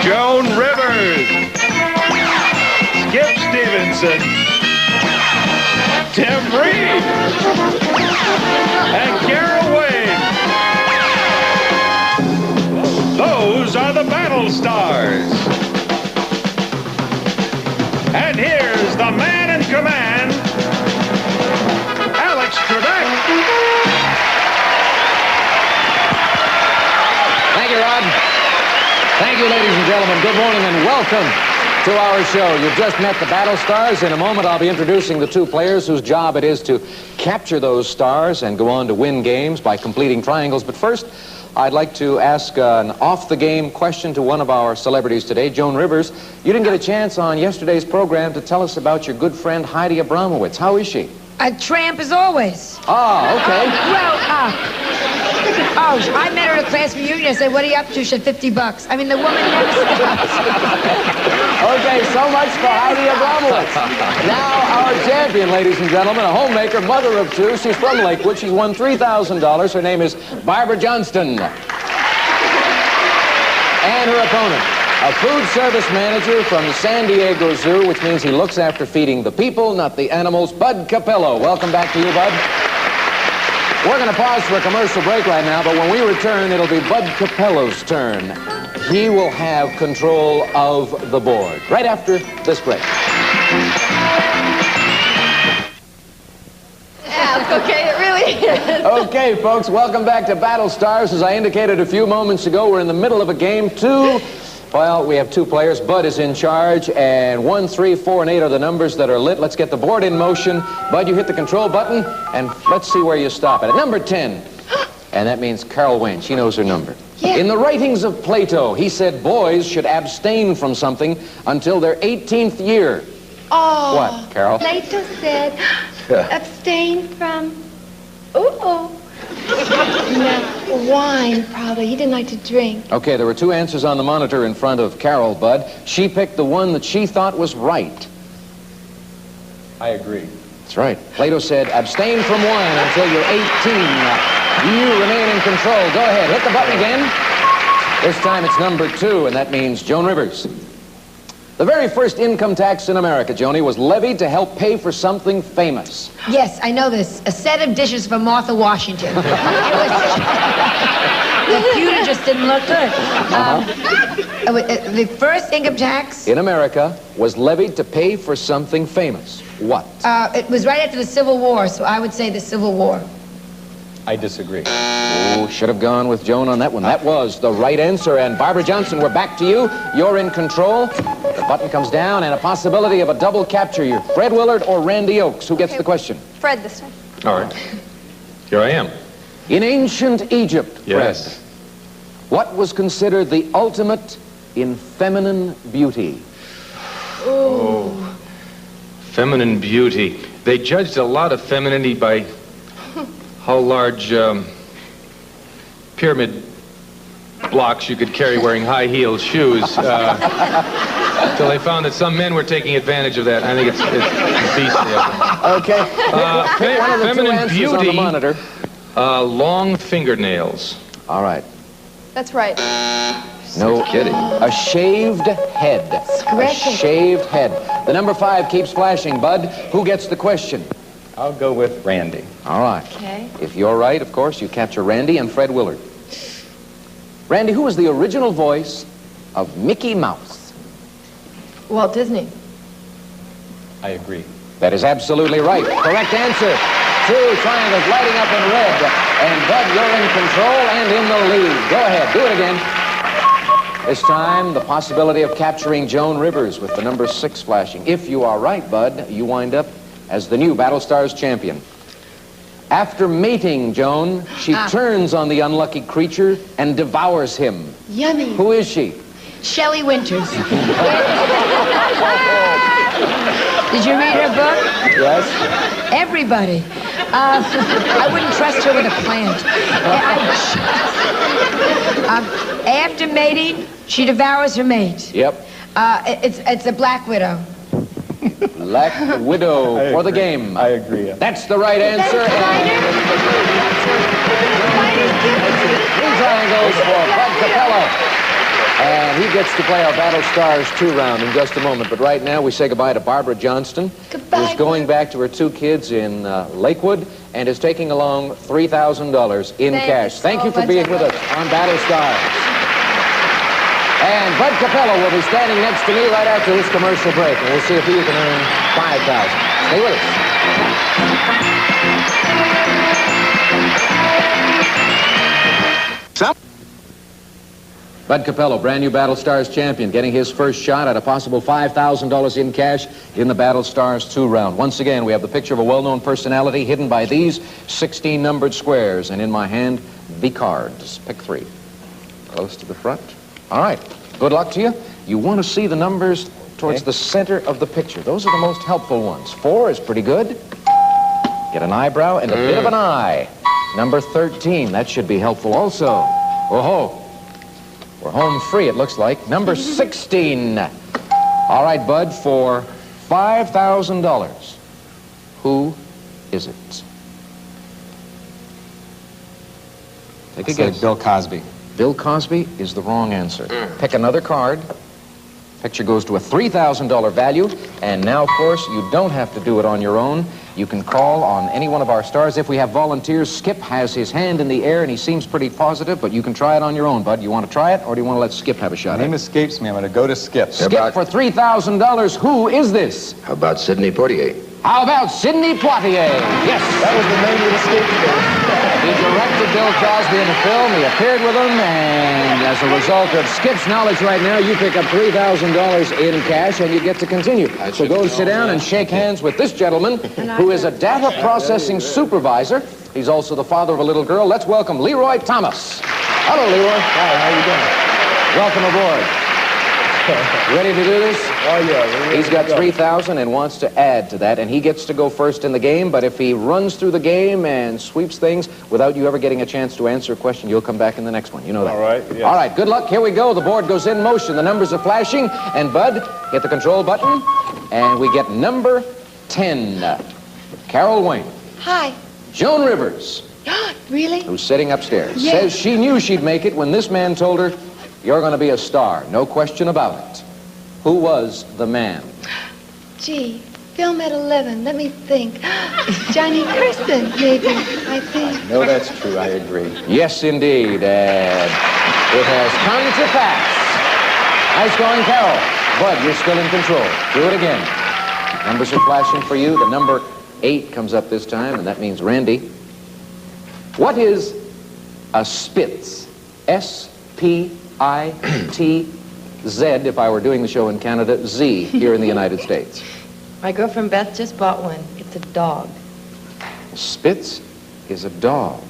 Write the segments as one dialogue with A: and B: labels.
A: Joan Rivers, Skip Stevenson, Tim Reed, and Carol Wade. Those are the Battlestars. And here's the man in command, Alex Trebek.
B: Thank you, Rod. Thank you, ladies and gentlemen. Good morning and welcome to our show. You've just met the Battlestars. In a moment, I'll be introducing the two players whose job it is to capture those stars and go on to win games by completing triangles. But first, I'd like to ask an off-the-game question to one of our celebrities today, Joan Rivers. You didn't get a chance on yesterday's program to tell us about your good friend Heidi Abramowitz. How is she?
C: A tramp as always.
B: Oh, okay.
C: I met her at a class reunion. I said, what are you up to? She said, $50. I mean, the woman never stops.
B: Okay, so much for Heidi Abramowitz. Now, our champion, ladies and gentlemen, a homemaker, mother of two. She's from Lakewood. She's won $3,000. Her name is Barbara Johnston. And her opponent, a food service manager from the San Diego Zoo, which means he looks after feeding the people, not the animals, Bud Capello. Welcome back to you, Bud. We're going to pause for a commercial break right now, but when we return, it'll be Bud Capello's turn. He will have control of the board right after this break.
D: Yeah, okay, it really is.
B: Okay, folks, welcome back to Battlestars. As I indicated a few moments ago, we're in the middle of a game. We have two players. Bud is in charge, and 1, 3, 4, and 8 are the numbers that are lit. Let's get the board in motion. Bud, you hit the control button, and let's see where you stop at number 10. And that means Carol Wayne. She knows her number.
C: Yeah.
B: In the writings of Plato, he said boys should abstain from something until their 18th year.
D: Oh.
B: What, Carol?
D: Plato said, abstain from, no, wine, probably. He didn't like to drink.
B: Okay, there were two answers on the monitor in front of Carol, Bud. She picked the one that she thought was right.
A: I agree.
B: That's right. Plato said, abstain from wine until you're 18. You remain in control. Go ahead. Hit the button again. This time it's number 2, and that means Joan Rivers. The very first income tax in America, Joni, was levied to help pay for something famous.
C: Yes, I know this. A set of dishes for Martha Washington. The pewter just didn't look good. The first income tax...
B: In America was levied to pay for something famous. What?
C: It was right after the Civil War, so I would say the Civil War.
A: I disagree.
B: Oh, should have gone with Joan on that one. That was the right answer. And Barbara Johnson, we're back to you. You're in control. The button comes down, and a possibility of a double capture. You're Fred Willard or Randy Oakes. Who gets the question?
D: Fred this time.
A: All right. Here I am.
B: In ancient Egypt,
A: Yes.
B: Fred, what was considered the ultimate in feminine beauty?
A: Oh. Feminine beauty. They judged a lot of femininity by how large pyramid blocks you could carry wearing high-heeled shoes. Until they found that some men were taking advantage of that. I think it's beastly of them.
B: Okay. One of the two
A: feminine
B: answers
A: beauty,
B: on the monitor.
A: Long fingernails.
B: All right.
D: That's right.
B: No kidding. A shaved head. A shaved head. The number 5 keeps flashing. Bud, who gets the question?
E: I'll go with Randy.
B: All right.
D: Okay.
B: If you're right, of course, you capture Randy and Fred Willard. Randy, who was the original voice of Mickey Mouse?
D: Walt Disney.
E: I agree.
B: That is absolutely right. Correct answer. 2 triangles lighting up in red. And Bud, you're in control and in the lead. Go ahead, do it again. This time, the possibility of capturing Joan Rivers with the number 6 flashing. If you are right, Bud, you wind up as the new Battlestars champion. After mating Joan, she turns on the unlucky creature and devours him.
D: Yummy.
B: Who is she?
C: Shelley Winters. Did you read her book?
B: Yes.
C: Everybody. I wouldn't trust her with a plant. After mating, she devours her mate.
B: Yep.
C: It's a black widow.
B: Black Widow for the game.
E: I agree.
B: That's the right answer.
D: Three
B: Three triangles for Bud Capello. And he gets to play our Battlestars 2 round in just a moment. But right now, we say goodbye to Barbara Johnston,
D: Goodbye,
B: who's going back to her 2 kids in Lakewood and is taking along $3,000 in cash. Thank you for being with us on Battlestars. And Bud Capello will be standing next to me right after this commercial break, and we'll see if he can earn $5,000. Stay with us. Bud Capello, brand new Battlestars champion, getting his first shot at a possible $5,000 in cash in the Battlestars 2 round. Once again, we have the picture of a well-known personality hidden by these 16 numbered squares, and in my hand, the cards. Pick 3. Close to the front. All right, good luck to you. You want to see the numbers towards the center of the picture. Those are the most helpful ones. 4 is pretty good. Get an eyebrow and a bit of an eye. Number 13, that should be helpful also. Oh-ho. We're home free, it looks like. Number 16. All right, Bud, for $5,000. Who is it? Take a guess.
E: Bill Cosby.
B: Bill Cosby is the wrong answer. Pick another card. Picture goes to a $3,000 value. And now, of course, you don't have to do it on your own. You can call on any one of our stars. If we have volunteers, Skip has his hand in the air, and he seems pretty positive, but you can try it on your own, Bud. You want to try it, or do you want to let Skip have a shot
E: My name
B: at it?
E: escapes me. I'm going to go to Skip.
B: Skip for $3,000. Who is this?
F: How about Sidney Poitier?
B: How about Sidney Poitier? Yes.
E: That was the name that escaped me.
B: He directed Bill Cosby in the film. He appeared with him, and as a result of Skip's knowledge right now, you pick up $3,000 in cash, and you get to continue. So go and sit down and shake hands with this gentleman, who is a data processing supervisor. He's also the father of a little girl. Let's welcome Leroy Thomas. Hello, Leroy.
E: Hi, how you doing?
B: Welcome aboard. Ready to do this?
E: Oh, yeah.
B: He's got $3,000 and wants to add to that, and he gets to go first in the game, but if he runs through the game and sweeps things without you ever getting a chance to answer a question, you'll come back in the next one. You know that.
E: All right, yes.
B: All right, good luck. Here we go. The board goes in motion. The numbers are flashing, and Bud, hit the control button, and we get number 10. Carol Wayne.
D: Hi.
B: Joan Rivers,
D: Really?
B: who's sitting upstairs,
D: Yes.
B: says she knew she'd make it when this man told her, "You're going to be a star, no question about it." Who was the man?
D: Gee, film at 11. Let me think. Johnny Carson, maybe, I think.
E: No, that's true. I agree.
B: Yes, indeed, and it has come to pass. Nice going, Carol. Bud, you're still in control. Do it again. Numbers are flashing for you. The number 8 comes up this time, and that means Randy. What is a Spitz? S-P-I-T-Z, if I were doing the show in Canada, Z here in the United States.
G: My girlfriend Beth just bought one. It's a dog.
B: Spitz is a dog.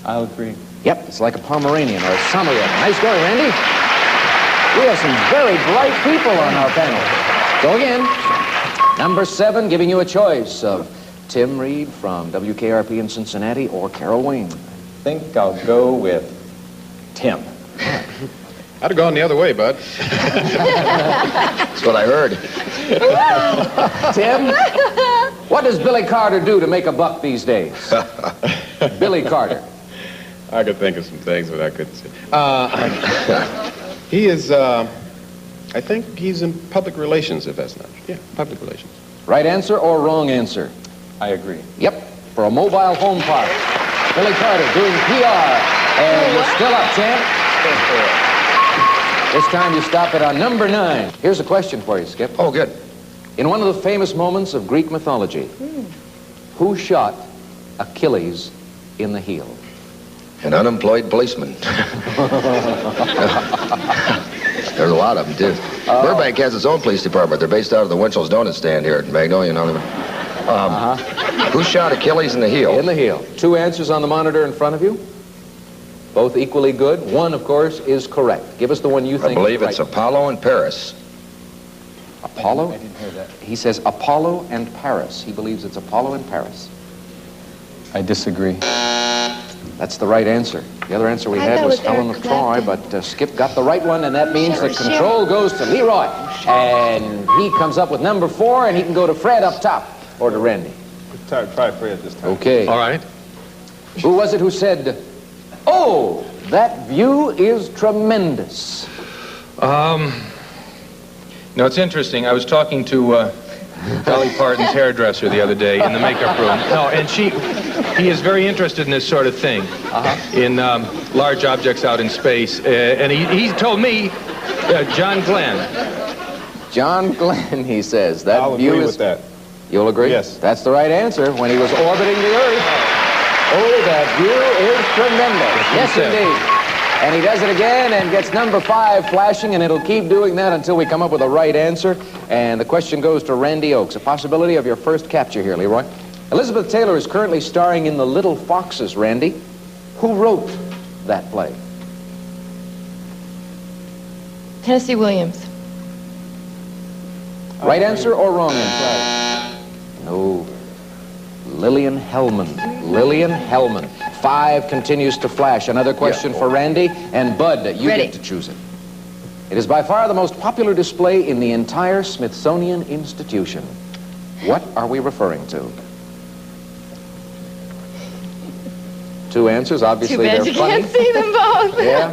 E: I'll agree.
B: Yep, it's like a Pomeranian or a Samoyed. Nice going, Randy. We have some very bright people on our panel. Go again. Number 7, giving you a choice of Tim Reed from WKRP in Cincinnati or Carol Wayne.
E: I think I'll go with Tim.
A: I'd have gone the other way, Bud.
F: That's what I heard.
B: Tim, what does Billy Carter do to make a buck these days? Billy Carter.
A: I could think of some things, but I couldn't say. He is, I think he's in public relations, if that's not. Yeah, public relations.
B: Right answer or wrong answer?
E: I agree.
B: Yep, for a mobile home park. Billy Carter doing PR. And you're still up, champ. This time you stop it on number 9. Here's a question for you, Skip.
F: Oh, good.
B: In one of the famous moments of Greek mythology, who shot Achilles in the heel?
F: An unemployed policeman. There's a lot of them, too. Burbank has its own police department. They're based out of the Winchell's Donut stand here at Magnolia. Who shot Achilles in the heel?
B: In the heel. 2 answers on the monitor in front of you. Both equally good. One, of course, is correct. Give us the one you think
F: I believe
B: is
F: it's
B: right.
F: Apollo and Paris.
B: Apollo?
E: I didn't hear that.
B: He says Apollo and Paris. He believes it's Apollo and Paris.
E: I disagree.
B: That's the right answer. The other answer we
D: I
B: had
D: thought
B: was
D: it was
B: Helen
D: Eric
B: of Troy,
D: Clapton.
B: but Skip got the right one, and that means the
D: Sure.
B: control goes to Leroy. And he comes up with number 4, and he can go to Fred up top, or to Randy.
E: Try Fred this time.
B: Okay.
A: All right.
B: Who was it who said, "Oh, that view is tremendous"?
A: No, it's interesting. I was talking to Dolly Parton's hairdresser the other day in the makeup room. No, and he is very interested in this sort of thing, in large objects out in space. And he told me, John Glenn.
B: John Glenn, he says. That
E: I'll
B: view
E: agree
B: is...
E: with that.
B: You'll agree?
E: Yes.
B: That's the right answer when he was orbiting the Earth. Oh, that view is tremendous. Yes, indeed. And he does it again and gets number 5 flashing, and it'll keep doing that until we come up with the right answer. And the question goes to Randy Oakes. A possibility of your first capture here, Leroy. Elizabeth Taylor is currently starring in The Little Foxes, Randy. Who wrote that play?
G: Tennessee Williams.
B: Right answer or wrong answer? No. Lillian Hellman. Lillian Hellman. 5 continues to flash. Another question for Randy. And Bud, you
G: Ready.
B: get to choose it. It is by far the most popular display in the entire Smithsonian Institution. What are we referring to? 2 answers. Obviously,
G: Too bad
B: they're
G: you
B: funny.
G: can't see them both.
B: Yeah,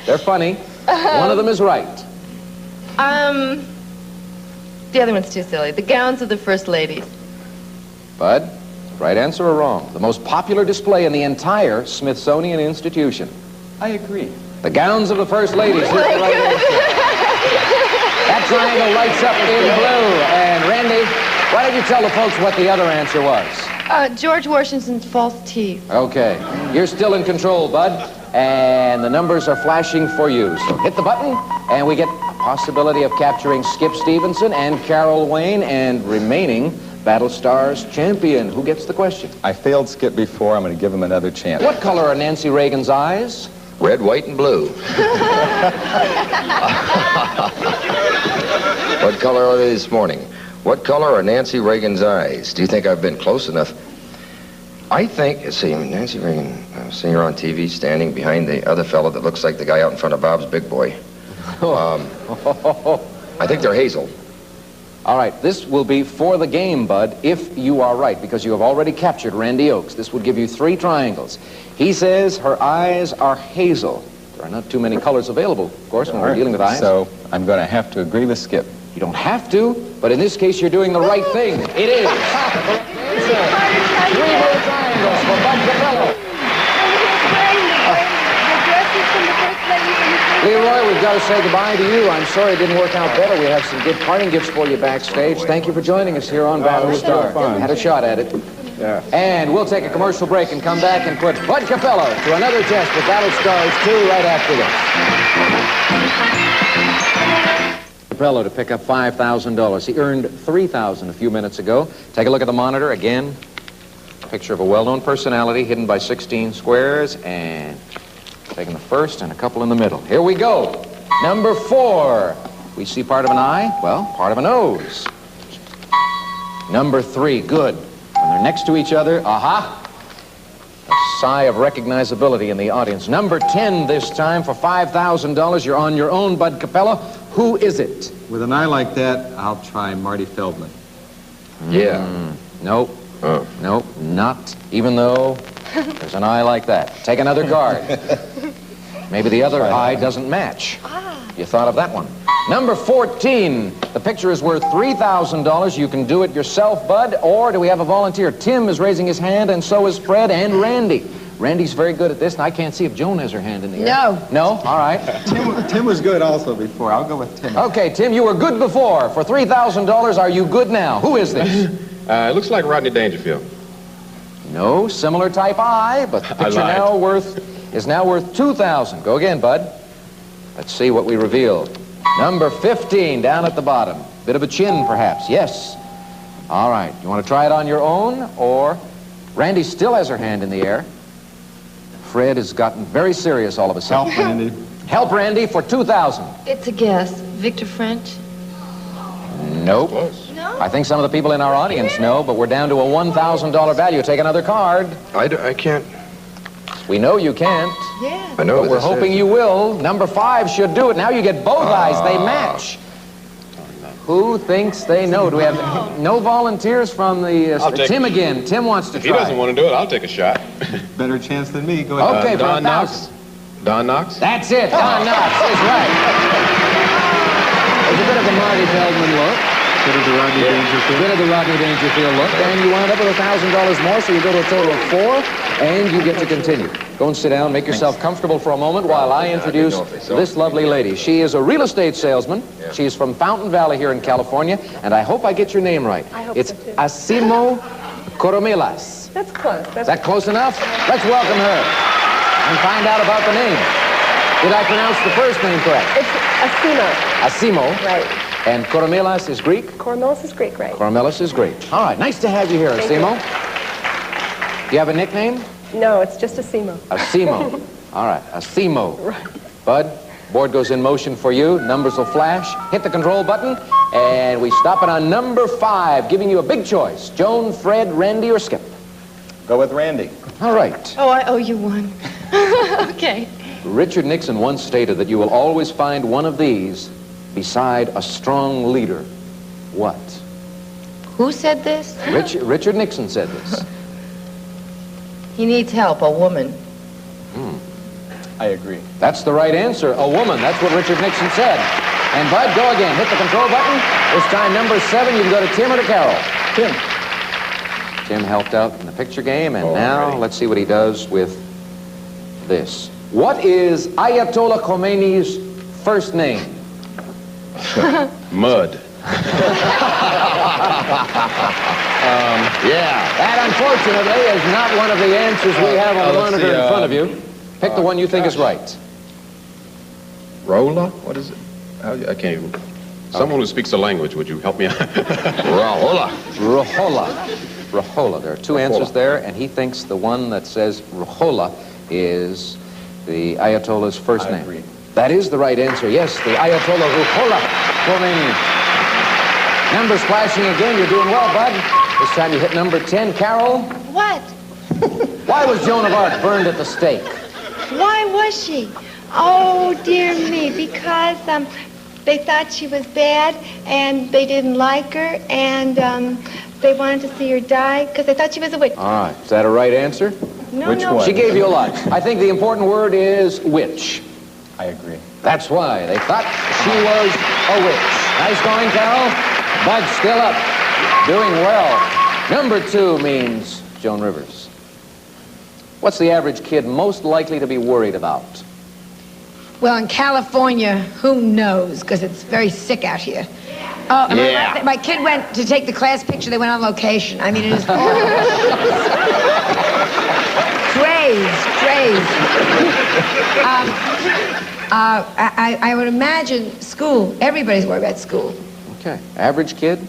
B: they're funny. One of them is right.
G: The other one's too silly. The gowns of the first ladies.
B: Bud, right answer or wrong? The most popular display in the entire Smithsonian Institution.
E: I agree.
B: The gowns of the first ladies. Here's the right answer. That triangle lights up in blue. And Randy, why don't you tell the folks what the other answer was?
G: George Washington's false teeth.
B: Okay. You're still in control, Bud. And the numbers are flashing for you. So hit the button, and we get a possibility of capturing Skip Stevenson and Carol Wayne and remaining Battlestars champion. Who gets the question?
E: I failed Skip before. I'm going to give him another chance.
B: What color are Nancy Reagan's eyes?
F: Red, white, and blue. What color are they this morning? What color are Nancy Reagan's eyes? Do you think I've been close enough? I think, let's see, Nancy Reagan, I've seen her on TV standing behind the other fellow that looks like the guy out in front of Bob's Big Boy. I think they're hazel.
B: All right, this will be for the game, Bud, if you are right, because you have already captured Randy Oakes. This would give you 3 triangles. He says her eyes are hazel. There are not too many colors available, of course, when we're dealing with eyes.
E: So I'm going to have to agree with Skip.
B: You don't have to, but in this case, you're doing the right thing. It is. 3 more triangles for Bud Capello. Leroy, we've got to say goodbye to you. I'm sorry it didn't work out better. We have some good parting gifts for you backstage. Thank you for joining us here on Battlestar. Had a shot at it.
E: Yeah.
B: And we'll take a commercial break and come back and put Bud Capello to another test with Battlestars 2 right after this. Capello to pick up $5,000. He earned $3,000 a few minutes ago. Take a look at the monitor again. Picture of a well-known personality hidden by 16 squares, and taking the first and a couple in the middle. Here we go. Number 4. We see part of an eye. Well, part of a nose. Number 3. Good. When they're next to each other, aha. A sigh of recognizability in the audience. Number 10 this time for $5,000. You're on your own, Bud Capello. Who is it?
H: With an eye like that, I'll try Marty Feldman.
F: Yeah.
B: Nope.
F: Oh.
B: Nope, not even though there's an eye like that. Take another card. Maybe the other eye doesn't match. You thought of that one. Number 14. The picture is worth $3,000. You can do it yourself, Bud, or do we have a volunteer? Tim is raising his hand, and so is Fred and Randy. Randy's very good at this, and I can't see if Joan has her hand in the air.
C: No.
B: No? All right.
H: Tim was good also before. I'll go with Tim.
B: Okay, Tim, you were good before. For $3,000, are you good now? Who is this?
A: It looks like Rodney Dangerfield.
B: No, similar type eye, but the picture is now worth $2,000. Go again, Bud. Let's see what we revealed. Number 15, down at the bottom. Bit of a chin, perhaps. Yes. All right. You want to try it on your own, or Randy still has her hand in the air. Fred has gotten very serious all of a sudden.
H: Help, Randy.
B: Help Randy for $2,000.
G: It's a guess. Victor French?
B: Nope.
G: No?
B: I think some of the people in our audience know, but we're down to a $1,000 value. Take another card.
F: I can't.
B: We know you can't.
G: Yeah.
F: I know
B: But we're
F: this
B: hoping
F: is-
B: you will. Number 5 should do it. Now you get both eyes. They match. Who thinks they know? Do we have no volunteers from the...
A: I'll take
B: Tim
A: it.
B: again. Tim wants to
A: If
B: try.
A: he doesn't want to do it, I'll take a shot.
H: Better chance than me. Go ahead.
B: Okay, for
A: Don
B: $1,000.
A: Don Knotts?
B: That's it. Don Knotts is right. There's a bit of the Marty Feldman look.
H: Bit of the Rodney Dangerfield.
B: Bit of the Rodney Dangerfield look. And you wind up with $1,000 more, so you go to a total of 4, and you get to continue. Go and sit down, make yourself comfortable for a moment while I introduce this lovely lady. She is a real estate salesman. She's from Fountain Valley here in California, and I hope I get your name right.
G: I hope
B: it's
G: so, too.
B: Asimo Coromilas.
G: That's close.
B: Is that close enough? Let's welcome her and find out about the name. Did I pronounce the first name correct?
G: It's Asimo.
B: Asimo.
G: Right.
B: And Coromilas is Greek?
G: Coromilas is Greek, right?
B: Coromilas is Greek. All right, nice to have you here,
G: Thank
B: Asimo. Do you have a nickname?
G: No, it's just Asimo.
B: Asimo. All right, Asimo.
G: Right.
B: Bud, board goes in motion for you. Numbers will flash. Hit the control button, and we stop it on number 5, giving you a big choice. Joan, Fred, Randy, or Skip?
E: Go with Randy.
B: All right.
D: Oh, I owe you one. Okay.
B: Richard Nixon once stated that you will always find one of these beside a strong leader. What?
C: Who said this?
B: Richard Nixon said this.
C: He needs help, a woman.
E: I agree.
B: That's the right answer. A woman. That's what Richard Nixon said. And Bud, go again. Hit the control button. This time, number 7, you can go to Tim or to Carol.
E: Tim.
B: Tim helped out in the picture game, and now let's see what he does with this. What is Ayatollah Khomeini's first name?
A: Mud.
B: That, unfortunately, is not one of the answers we have on the monitor in front of you. Pick the one you think is right.
A: Rolla? What is it? I can't even... Someone who speaks the language, would you help me out?
F: Rahola.
B: Rahola. There are 2 answers there, and he thinks the one that says Rahola is the Ayatollah's first name.
E: agree.
B: That is the right answer. Yes, the Ayatollah Ruhollah Khomeini. Numbers flashing again. You're doing well, Bud. This time you hit number 10. Carol,
D: What?
B: why was Joan of Arc burned at the stake?
D: Why was she? Oh, dear me, because they thought she was bad, and they didn't like her, and they wanted to see her die, because they thought she was a witch.
B: All right. Is that a right answer?
D: No,
E: Which
D: no.
E: one?
B: She gave you a lot. I think the important word is witch.
E: I agree.
B: That's why they thought she was a witch. Nice going, Carol. Bud still up. Doing well. Number 2 means Joan Rivers. What's the average kid most likely to be worried about?
C: Well, in California, who knows? Because it's very sick out here. Oh,
F: Yeah.
C: my kid went to take the class picture. They went on location. I mean, it is horrible. Craze. I would imagine school. Everybody's worried about school.
B: Okay. Average kid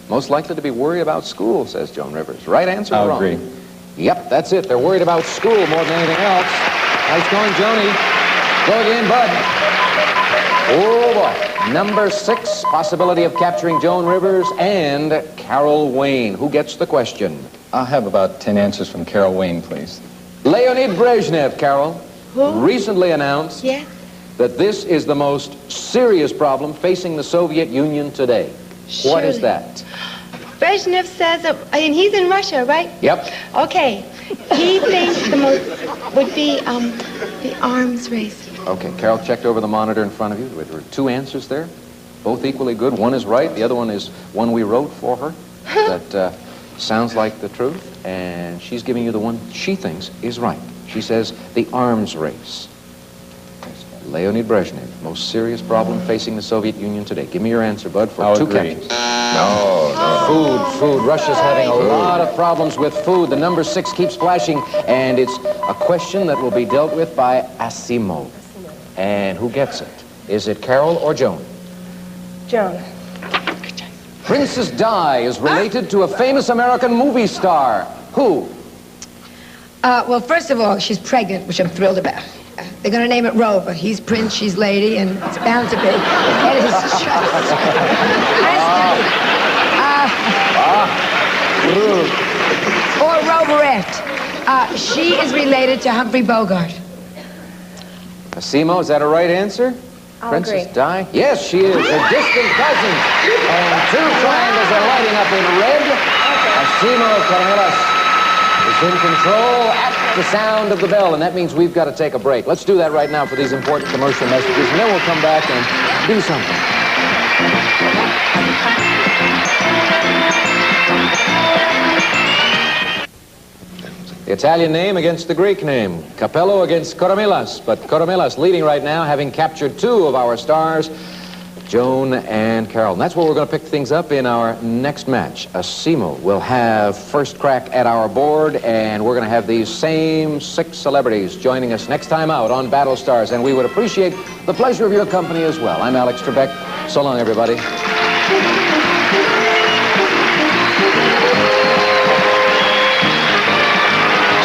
B: most likely to be worried about school, says Joan Rivers. Right answer or
E: I'll
B: wrong?
E: agree.
B: Yep, that's it. They're worried about school more than anything else. Nice going, Joni. Go again, Bud. Oh, boy. Number 6, possibility of capturing Joan Rivers and Carol Wayne. Who gets the question?
E: I'll have about 10 answers from Carol Wayne, please.
B: Leonid Brezhnev, Carol,
D: Who?
B: recently announced
D: Yes?
B: that this is the most serious problem facing the Soviet Union today. What is
D: Surely.
B: that?
D: Brezhnev says, and he's in Russia, right?
B: Yep.
D: Okay. He thinks the most would be the arms race.
B: Okay, Carol checked over the monitor in front of you. There were 2 answers there, both equally good. One is right. The other one is one we wrote for her that sounds like the truth. And she's giving you the one she thinks is right. She says the arms race. Leonid Brezhnev, most serious problem facing the Soviet Union today. Give me your answer, Bud, for
E: I'll
B: 2
E: agree.
B: catches.
F: No.
B: Food. Russia's having a lot of problems with food. The number 6 keeps flashing, and it's a question that will be dealt with by Asimo. And who gets it? Is it Carol or Joan?
G: Joan.
B: Princess Di is related to a famous American movie star. Who?
C: Well, first of all, she's pregnant, which I'm thrilled about. They're going to name it Rover. He's prince, she's lady, and it's bound to be. It is just... or Roverette. She is related to Humphrey Bogart.
B: Asimo, is that a right answer?
G: I'll
B: Princess
G: agree.
B: Di? Yes, she is. Her distant cousin. And 2 triangles are lighting up in red. Asimo Carmelas is in control at the sound of the bell, and that means we've got to take a break. Let's do that right now for these important commercial messages, and then we'll come back and do something. The Italian name against the Greek name. Capello against Koromilas, but Koromilas leading right now, having captured 2 of our stars, Joan and Carol. And that's where we're going to pick things up in our next match. Asimo will have first crack at our board, and we're going to have these same 6 celebrities joining us next time out on Battlestars, and we would appreciate the pleasure of your company as well. I'm Alex Trebek. So long, everybody.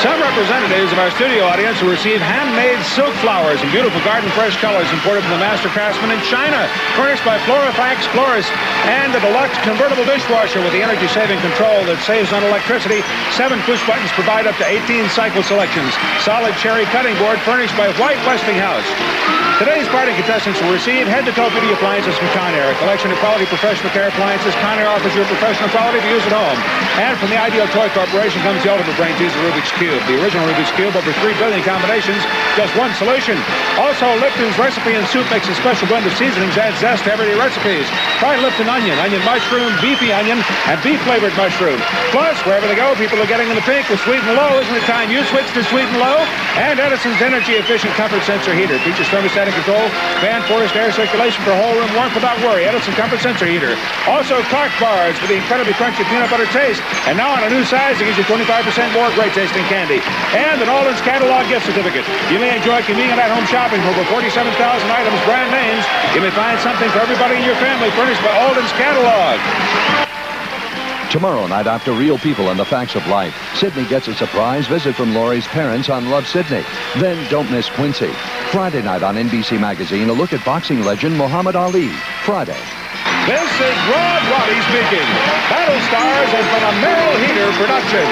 I: Some representatives of our studio audience will receive handmade silk flowers and beautiful garden fresh colors imported from the master craftsman in China, furnished by Florifax Florist, and the deluxe convertible dishwasher with the energy-saving control that saves on electricity. 7 push buttons provide up to 18 cycle selections. Solid cherry cutting board furnished by White Westinghouse. Today's party contestants will receive head-to-toe beauty appliances from Conair, a collection of quality professional care appliances. Conair offers you professional quality to use at home. And from the Ideal Toy Corporation comes the ultimate brain teaser, Rubik's Cube. The original Rubik's Cube, over 3 billion combinations, just one solution. Also, Lipton's recipe and soup makes a special blend of seasonings, adds zest to everyday recipes. Try Lipton onion, onion mushroom, beefy onion, and beef-flavored mushroom. Plus, wherever they go, people are getting in the pink with Sweet and Low. Isn't it time you switch to Sweet and Low? And Edison's energy-efficient comfort sensor heater features thermostatic control, fan forced air circulation for whole room warmth without worry. Edison comfort sensor heater. Also, Clark bars with the incredibly crunchy peanut butter taste. And now on a new size, it gives you 25% more great-tasting candy. And an Alden's catalog gift certificate. You may enjoy convenient at-home shopping for over 47,000 items, brand names. You may find something for everybody in your family, furnished by Alden's catalog.
J: Tomorrow night, after Real People and the Facts of Life, Sydney gets a surprise visit from Laurie's parents on Love Sydney. Then don't miss Quincy. Friday night on NBC Magazine, a look at boxing legend Muhammad Ali. Friday.
I: This is Rod Roddy speaking. Battlestars has been a Merrill Heater production.